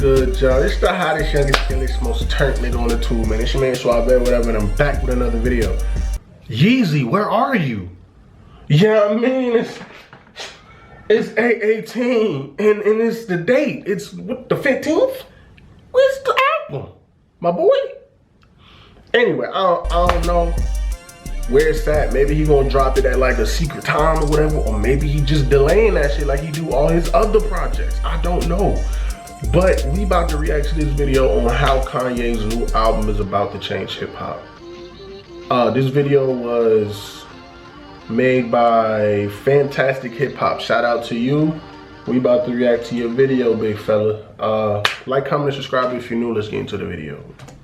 good, y'all? It's the hottest, youngest, skillest, most turnt nigga on the tube, man. It's your man Suave, whatever, and I'm back with another video. Yeezy, where are you? Yeah, I mean, it's 8/18, and it's the date. It's what, the 15th? Where's the album, my boy? Anyway, I don't know where it's at. Maybe he gonna drop it at like a secret time or whatever, or maybe he just delaying that shit like he do all his other projects. I don't know. But we about to react to this video on how Kanye's new album is about to change hip hop. This video was made by Fantastic Hip Hop. Shout out to you. We about to react to your video, big fella. Like, comment, and subscribe if you're new. Let's get into the video.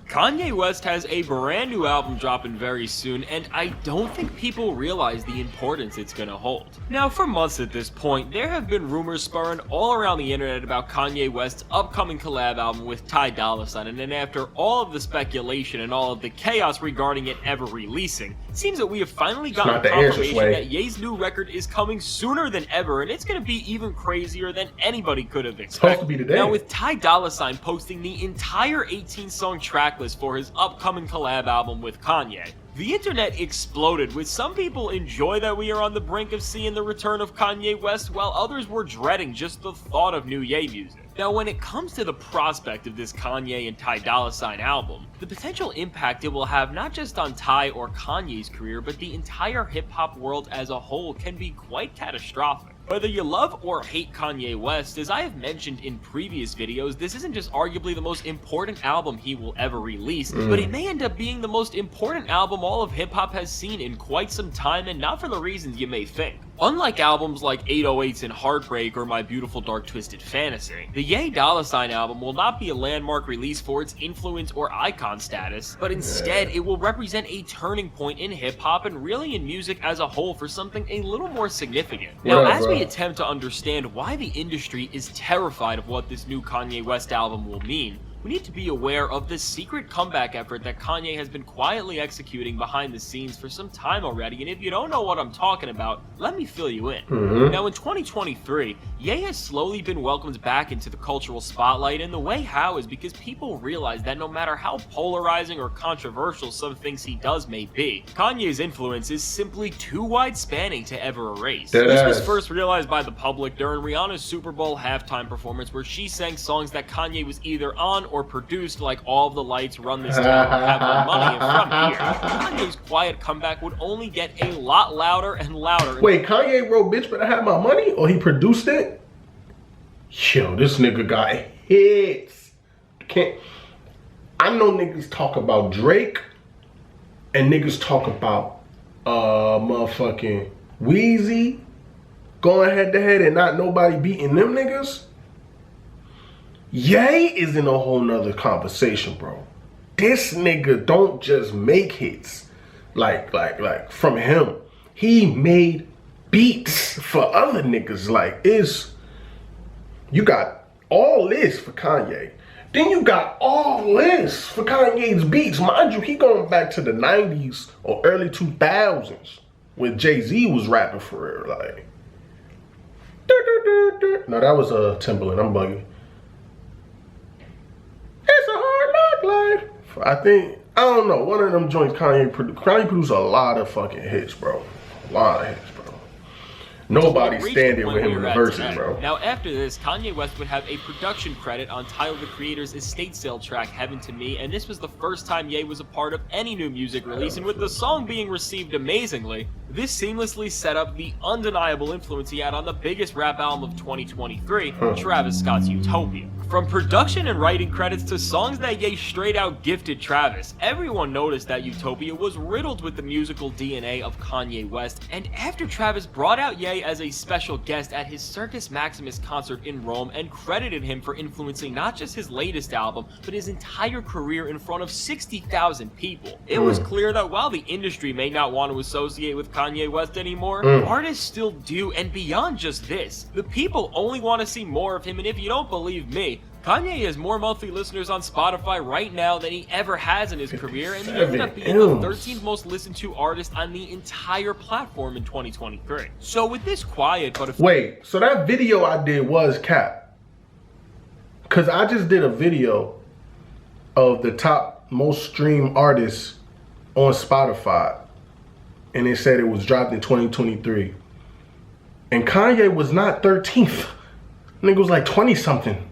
Kanye West has a brand new album dropping very soon, and I don't think people realize the importance it's gonna hold. Now, for months at this point, there have been rumors spurring all around the internet about Kanye West's upcoming collab album with Ty Dolla $ign, and then after all of the speculation and all of the chaos regarding it ever releasing, it seems that we have finally gotten confirmation that Ye's new record is coming sooner than ever, and it's gonna be even crazier than anybody could have expected. Supposed to be today. Now, with Ty Dolla $ign posting the entire 18-song track list for his upcoming collab album with Kanye, the internet exploded, with some people enjoy that we are on the brink of seeing the return of Kanye West, while others were dreading just the thought of new Ye music. Now, when it comes to the prospect of this Kanye and Ty Dolla $ign album, the potential impact it will have not just on Ty or Kanye's career, but the entire hip-hop world as a whole can be quite catastrophic. Whether you love or hate Kanye West, as I have mentioned in previous videos, this isn't just arguably the most important album he will ever release, but it may end up being the most important album all of hip-hop has seen in quite some time, and not for the reasons you may think. Unlike albums like 808s and Heartbreak or My Beautiful Dark Twisted Fantasy, the Ye Dolla $ign album will not be a landmark release for its influence or icon status, but instead it will represent a turning point in hip-hop and really in music as a whole for something a little more significant. Now, as we attempt to understand why the industry is terrified of what this new Kanye West album will mean, we need to be aware of the secret comeback effort that Kanye has been quietly executing behind the scenes for some time already, and if you don't know what I'm talking about, let me fill you in. Now, in 2023, Ye has slowly been welcomed back into the cultural spotlight, and the way how is because people realize that no matter how polarizing or controversial some things he does may be, Kanye's influence is simply too wide-spanning to ever erase. This was first realized by the public during Rihanna's Super Bowl halftime performance, where she sang songs that Kanye was either on or produced, like All of the Lights, Run This Town, Have My Money, and from here, Kanye's quiet comeback would only get a lot louder and louder. Wait, Kanye wrote Bitch Better Have My Money, or he produced it? Yo, this nigga got hits. I know niggas talk about Drake, and niggas talk about motherfucking Weezy going head to head and not nobody beating them niggas. Ye is in a whole nother conversation, bro. This nigga don't just make hits like from him. He made beats for other niggas. Like, you got all this for Kanye. Then you got all this for Kanye's beats. Mind you, he going back to the 90s or early 2000s when Jay-Z was rapping for real. Like, no, that was Timberland. I'm bugging. It's a hard knock life. I don't know, one of them joints Kanye produced a lot of fucking hits, bro. A lot of hits, bro. Nobody's standing with him in the verses, bro. Now, after this, Kanye West would have a production credit on Tyler, the Creator's estate sale track, Heaven to Me, and this was the first time Ye was a part of any new music release, and with the song being received amazingly, this seamlessly set up the undeniable influence he had on the biggest rap album of 2023, Travis Scott's Utopia. From production and writing credits to songs that Ye straight out gifted Travis, everyone noticed that Utopia was riddled with the musical DNA of Kanye West, and after Travis brought out Ye as a special guest at his Circus Maximus concert in Rome and credited him for influencing not just his latest album, but his entire career in front of 60,000 people, it was clear that while the industry may not want to associate with Kanye West anymore, artists still do, and beyond just this, the people only want to see more of him, and if you don't believe me, Kanye has more monthly listeners on Spotify right now than he ever has in his career, and he ended up being the 13th most listened to artist on the entire platform in 2023. So with this quiet, but wait, so that video I did was cap. Because I just did a video of the top most streamed artists on Spotify. And it said it was dropped in 2023. And Kanye was not 13th. Nigga was like 20 something.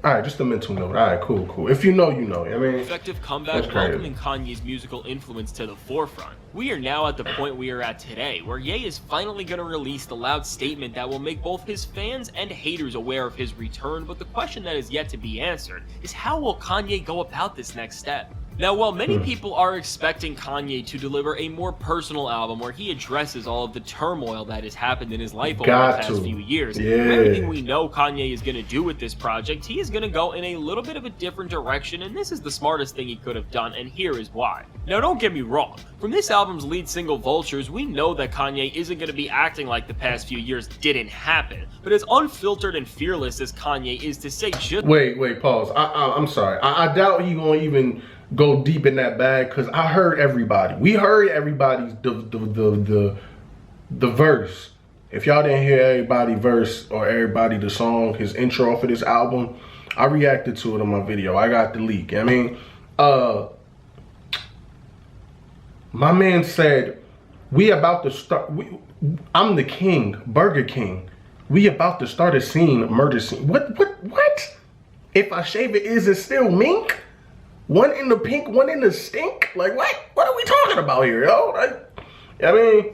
All right, just a mental note. All right, cool. If you know, you know. I mean, effective comeback welcoming Kanye's musical influence to the forefront. We are now at the point we are at today, where Ye is finally going to release the loud statement that will make both his fans and haters aware of his return, but the question that is yet to be answered is how will Kanye go about this next step? Now, while many people are expecting Kanye to deliver a more personal album where he addresses all of the turmoil that has happened in his life over the past few years, from everything we know Kanye is going to do with this project, he is going to go in a little bit of a different direction, and this is the smartest thing he could have done, and here is why. Now, don't get me wrong. From this album's lead single, Vultures, we know that Kanye isn't going to be acting like the past few years didn't happen, but as unfiltered and fearless as Kanye is to say just— Wait, pause. I'm sorry. I doubt he gonna even go deep in that bag, because I heard everybody. We heard everybody's the verse. If y'all didn't hear everybody verse or everybody the song, his intro for this album, I reacted to it on my video. I got the leak. I mean, my man said, we about to start, I'm the king, Burger King. We about to start a scene, murder scene. What? If I shave it, is it still mink? One in the pink, one in the stink? Like, what? What are we talking about here, yo? I mean,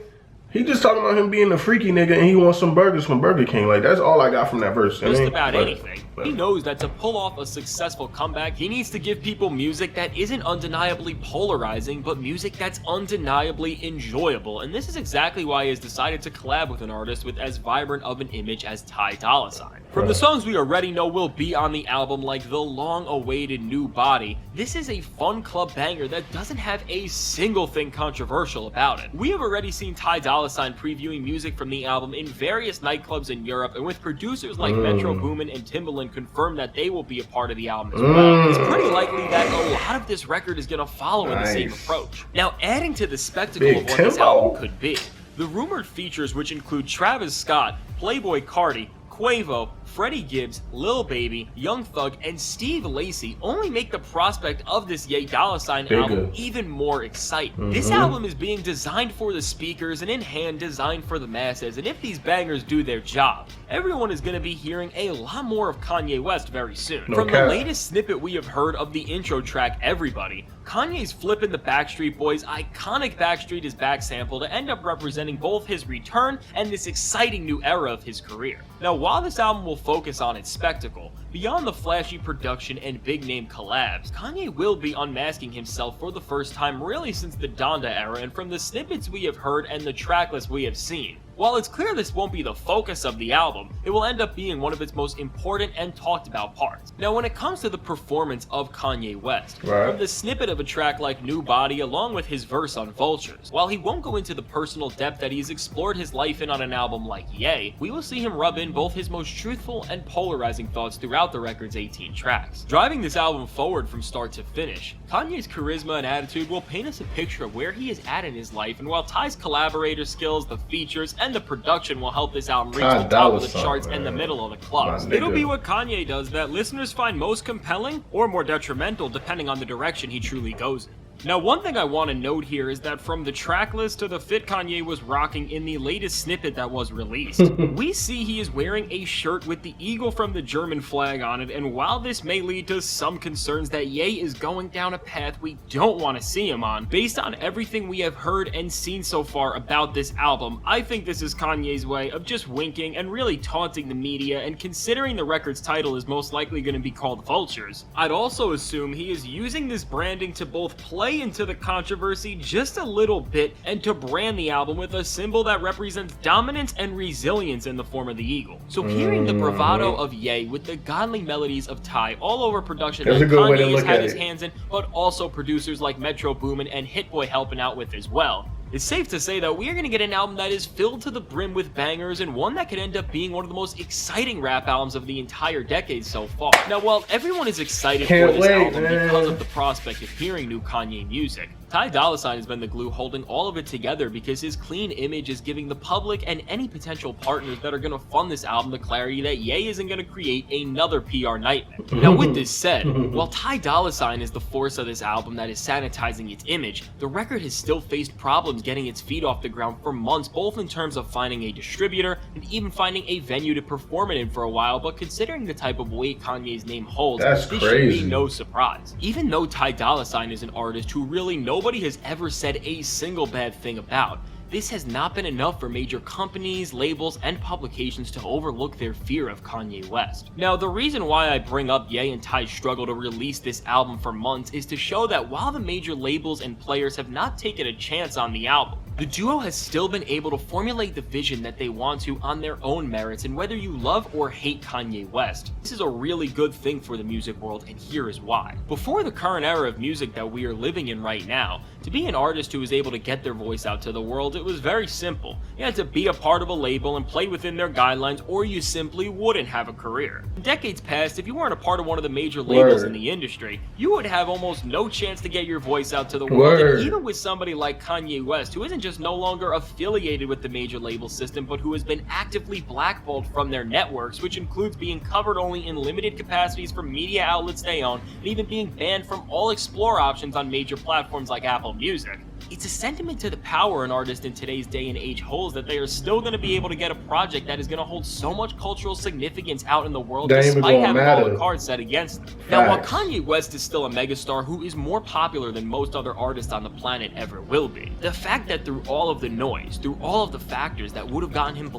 he just talking about him being a freaky nigga and he wants some burgers from Burger King. Like, that's all I got from that verse. Just about anything. He knows that to pull off a successful comeback, he needs to give people music that isn't undeniably polarizing, but music that's undeniably enjoyable. And this is exactly why he has decided to collab with an artist with as vibrant of an image as Ty Dolla $ign. From the songs we already know will be on the album, like the long-awaited New Body, this is a fun club banger that doesn't have a single thing controversial about it. We have already seen Ty Dolla $ign previewing music from the album in various nightclubs in Europe, and with producers like Metro Boomin and Timbaland confirm that they will be a part of the album as well. It's pretty likely that a lot of this record is going to follow in the same approach. Now, adding to the spectacle of what this album could be, the rumored features, which include Travis Scott, Playboi Carti, Quavo, Freddie Gibbs, Lil Baby, Young Thug, and Steve Lacy only make the prospect of this Ye Dolla $ign album even more exciting. This album is being designed for the speakers and in hand designed for the masses, and if these bangers do their job, everyone is going to be hearing a lot more of Kanye West very soon. From the latest snippet we have heard of the intro track, Everybody, Kanye's flipping the Backstreet Boys' iconic Backstreet is Back sample to end up representing both his return and this exciting new era of his career. Now, while this album will focus on its spectacle, beyond the flashy production and big-name collabs, Kanye will be unmasking himself for the first time really since the Donda era, and from the snippets we have heard and the tracklist we have seen, while it's clear this won't be the focus of the album, it will end up being one of its most important and talked about parts. Now, when it comes to the performance of Kanye West, from the snippet of a track like New Body along with his verse on Vultures, while he won't go into the personal depth that he's explored his life in on an album like Ye, we will see him rub in both his most truthful and polarizing thoughts throughout the record's 18 tracks. Driving this album forward from start to finish, Kanye's charisma and attitude will paint us a picture of where he is at in his life, and while Ty's collaborator skills, the features, and the production will help this album reach the top of the charts and the middle of the clubs. It'll be what Kanye does that listeners find most compelling or more detrimental depending on the direction he truly goes in. Now, one thing I want to note here is that from the track list to the fit Kanye was rocking in the latest snippet that was released, we see he is wearing a shirt with the eagle from the German flag on it, and while this may lead to some concerns that Ye is going down a path we don't want to see him on, based on everything we have heard and seen so far about this album, I think this is Kanye's way of just winking and really taunting the media, and considering the record's title is most likely going to be called Vultures, I'd also assume he is using this branding to both play into the controversy just a little bit and to brand the album with a symbol that represents dominance and resilience in the form of the eagle. So hearing the bravado of Ye with the godly melodies of Ty all over production that Kanye has had his hands in, but also producers like Metro Boomin and Hit Boy helping out with as well, it's safe to say that we are going to get an album that is filled to the brim with bangers, and one that could end up being one of the most exciting rap albums of the entire decade so far. Now, while everyone is excited for this album because of the prospect of hearing new Kanye music, Ty Dolla $ign has been the glue holding all of it together because his clean image is giving the public and any potential partners that are going to fund this album the clarity that Ye isn't going to create another PR nightmare. Now with this said, while Ty Dolla $ign is the force of this album that is sanitizing its image, the record has still faced problems getting its feet off the ground for months, both in terms of finding a distributor and even finding a venue to perform it in for a while, but considering the type of weight Kanye's name holds, this should be no surprise. Even though Ty Dolla $ign is an artist who really nobody has ever said a single bad thing about, this has not been enough for major companies, labels, and publications to overlook their fear of Kanye West. Now, the reason why I bring up Ye and Ty's struggle to release this album for months is to show that while the major labels and players have not taken a chance on the album, the duo has still been able to formulate the vision that they want to on their own merits, and whether you love or hate Kanye West, this is a really good thing for the music world, and here is why. Before the current era of music that we are living in right now, to be an artist who was able to get their voice out to the world, it was very simple. You had to be a part of a label and play within their guidelines, or you simply wouldn't have a career. In decades past, if you weren't a part of one of the major labels in the industry, you would have almost no chance to get your voice out to the world, and even with somebody like Kanye West, who isn't just no longer affiliated with the major label system, but who has been actively blackballed from their networks, which includes being covered only in limited capacities from media outlets they own, and even being banned from all Explore options on major platforms like Apple Music. It's a sentiment to the power an artist in today's day and age holds that they are still going to be able to get a project that is going to hold so much cultural significance out in the world despite having all the cards set against them. Now, while Kanye West is still a megastar who is more popular than most other artists on the planet ever will be, the fact that through all of the noise, through all of the factors that would have gotten him...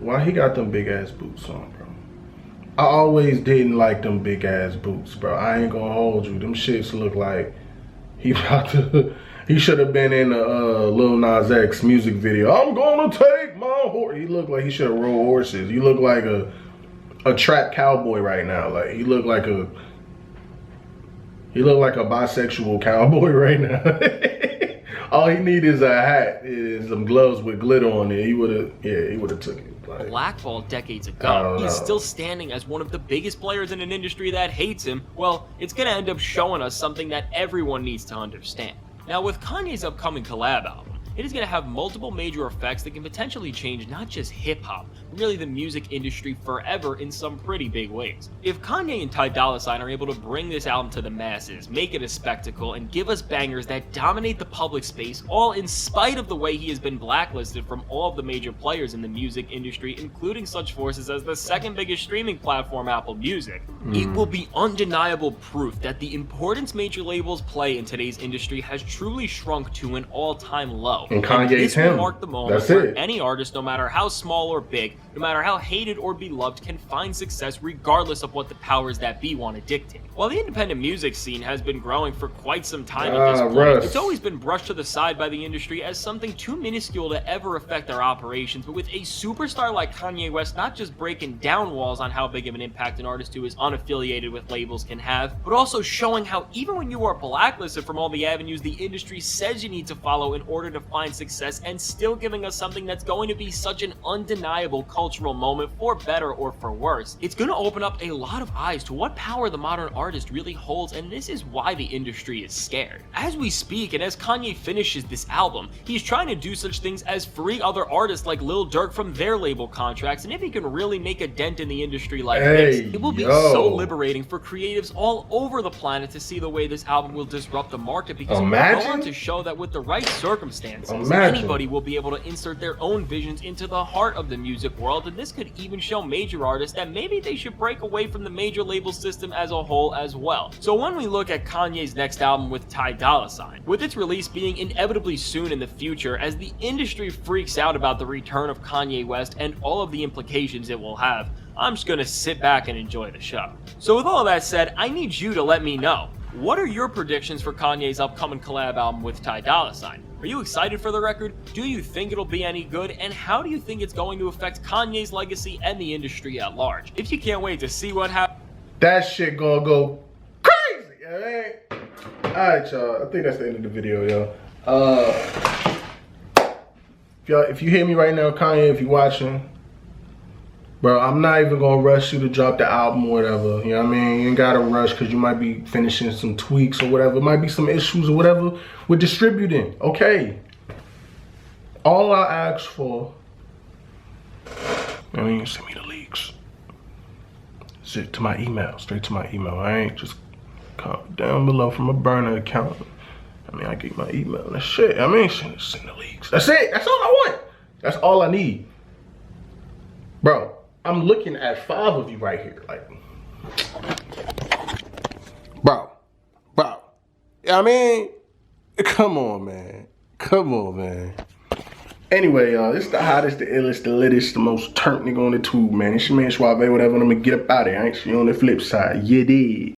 Why he got them big ass boots on, bro? I always didn't like them big ass boots, bro. I ain't gonna hold you. Them shits look like he about to... He should have been in a Lil Nas X music video. I'm gonna take my horse. He looked like he should have rode horses. You look like a trap cowboy right now. Like he looked like a bisexual cowboy right now. All he need is a hat, is some gloves with glitter on it. He would have took it. Like, blackballed decades ago. He's still standing as one of the biggest players in an industry that hates him. Well, it's gonna end up showing us something that everyone needs to understand. Now, with Kanye's upcoming collab album, it is going to have multiple major effects that can potentially change not just hip-hop, but really the music industry forever in some pretty big ways. If Kanye and Ty Dolla $ign are able to bring this album to the masses, make it a spectacle, and give us bangers that dominate the public space, all in spite of the way he has been blacklisted from all of the major players in the music industry, including such forces as the second biggest streaming platform, Apple Music, it will be undeniable proof that the importance major labels play in today's industry has truly shrunk to an all-time low. And Kanye's will mark the moment where any artist, no matter how small or big, no matter how hated or beloved, can find success regardless of what the powers that be want to dictate. While the independent music scene has been growing for quite some time at this point, it's always been brushed to the side by the industry as something too minuscule to ever affect their operations. But with a superstar like Kanye West not just breaking down walls on how big of an impact an artist who is unaffiliated with labels can have, but also showing how even when you are blacklisted from all the avenues the industry says you need to follow in order to find success, and still giving us something that's going to be such an undeniable cultural moment, for better or for worse, it's going to open up a lot of eyes to what power the modern artist really holds, and this is why the industry is scared. As we speak, and as Kanye finishes this album, he's trying to do such things as free other artists like Lil Durk from their label contracts, and if he can really make a dent in the industry like this, it will be so liberating for creatives all over the planet to see the way this album will disrupt the market, because it will go on to show that with the right circumstances, anybody will be able to insert their own visions into the heart of the music world, and this could even show major artists that maybe they should break away from the major label system as a whole as well. So when we look at Kanye's next album with Ty Dolla $ign, with its release being inevitably soon in the future, as the industry freaks out about the return of Kanye West and all of the implications it will have, I'm just gonna sit back and enjoy the show. So with all that said, I need you to let me know, what are your predictions for Kanye's upcoming collab album with Ty Dolla $ign? Are you excited for the record? Do you think it'll be any good? And how do you think it's going to affect Kanye's legacy and the industry at large? If you can't wait to see what happens, that shit gonna go crazy, alright? Alright, y'all. I think that's the end of the video, y'all. If you hear me right now, Kanye, if you're watching, Bro, I'm not even gonna rush you to drop the album or whatever. You know what I mean? You ain't gotta rush because you might be finishing some tweaks or whatever. It might be some issues or whatever with distributing. Okay. All I ask for, I mean, send me the leaks. Shit to my email, straight to my email. I ain't just comment down below from a burner account. I mean, I get my email and shit. I mean, send the leaks. That's it. That's all I want. That's all I need. Bro, I'm looking at 5 of you right here. Like, bro. I mean, come on, man. Come on, man. Anyway, y'all, this is the hottest, the illest, the littest, the most turnt nigga on the tube, man. It's your man Suave, whatever. I'm gonna get up out of here. I ain't see you on the flip side. You did.